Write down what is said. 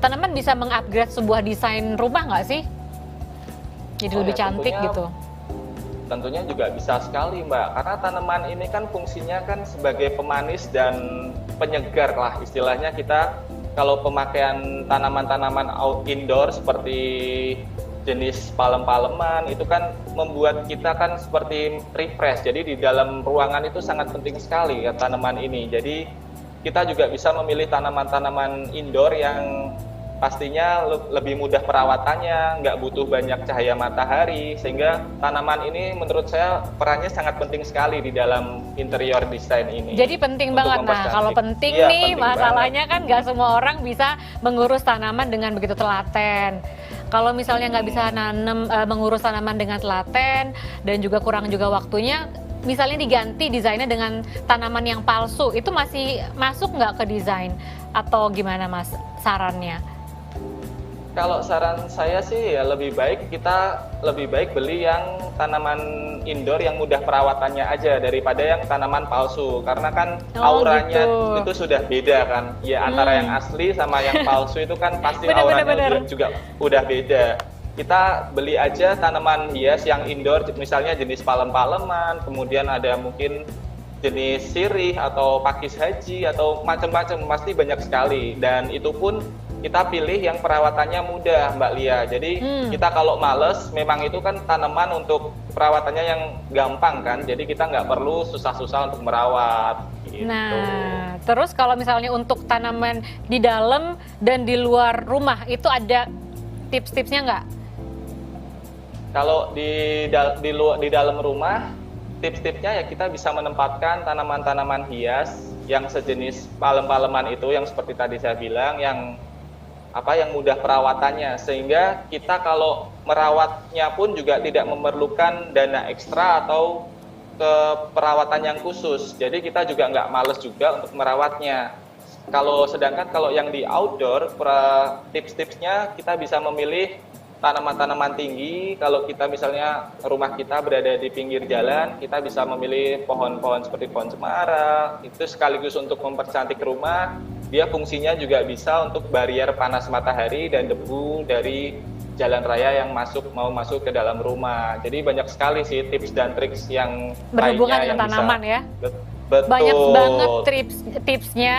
tanaman bisa mengupgrade sebuah desain rumah nggak sih? Jadi lebih cantik gitu. Tentunya juga bisa sekali Mbak, karena tanaman ini kan fungsinya kan sebagai pemanis dan penyegar lah istilahnya. Kita kalau pemakaian tanaman-tanaman indoor seperti jenis palem-paleman itu kan membuat kita kan seperti refresh. Jadi di dalam ruangan itu sangat penting sekali ya tanaman ini. Jadi kita juga bisa memilih tanaman-tanaman indoor yang pastinya lebih mudah perawatannya, nggak butuh banyak cahaya matahari, sehingga tanaman ini menurut saya perannya sangat penting sekali di dalam interior desain ini. Jadi penting banget. Nah, kalau penting iya, nih, penting masalahnya banget. kan nggak semua orang bisa mengurus tanaman dengan begitu telaten. Kalau misalnya nggak bisa mengurus tanaman dengan telaten dan juga kurang juga waktunya, misalnya diganti desainnya dengan tanaman yang palsu, itu masih masuk nggak ke desain? Atau gimana Mas sarannya? Kalau saran saya sih ya lebih baik beli yang tanaman indoor yang mudah perawatannya aja daripada yang tanaman palsu, karena kan auranya gitu. itu sudah beda kan ya, antara yang asli sama yang palsu itu kan pasti auranya juga udah beda. Kita beli aja tanaman hias yang indoor, misalnya jenis palem-paleman, kemudian ada mungkin jenis sirih atau pakis haji atau macam-macam, pasti banyak sekali. Dan itu pun kita pilih yang perawatannya mudah Mbak Lia. Jadi kita kalau males, memang itu kan tanaman untuk perawatannya yang gampang kan, jadi kita nggak perlu susah-susah untuk merawat gitu. Nah, terus kalau misalnya untuk tanaman di dalam dan di luar rumah itu ada tips-tipsnya nggak? Kalau di dalam rumah, tips-tipsnya ya kita bisa menempatkan tanaman-tanaman hias yang sejenis palem-paleman itu, yang seperti tadi saya bilang, yang mudah perawatannya, sehingga kita kalau merawatnya pun juga tidak memerlukan dana ekstra atau ke perawatan yang khusus. Jadi kita juga nggak males juga untuk merawatnya. Sedangkan kalau yang di outdoor, tips-tipsnya kita bisa memilih tanaman-tanaman tinggi. Kalau kita misalnya rumah kita berada di pinggir jalan, kita bisa memilih pohon-pohon seperti pohon cemara. Itu sekaligus untuk mempercantik rumah. Dia fungsinya juga bisa untuk barrier panas matahari dan debu dari jalan raya yang mau masuk ke dalam rumah. Jadi banyak sekali sih tips dan triks yang berhubungan lainnya dengan tanaman bisa, ya. Betul. Banyak banget tipsnya.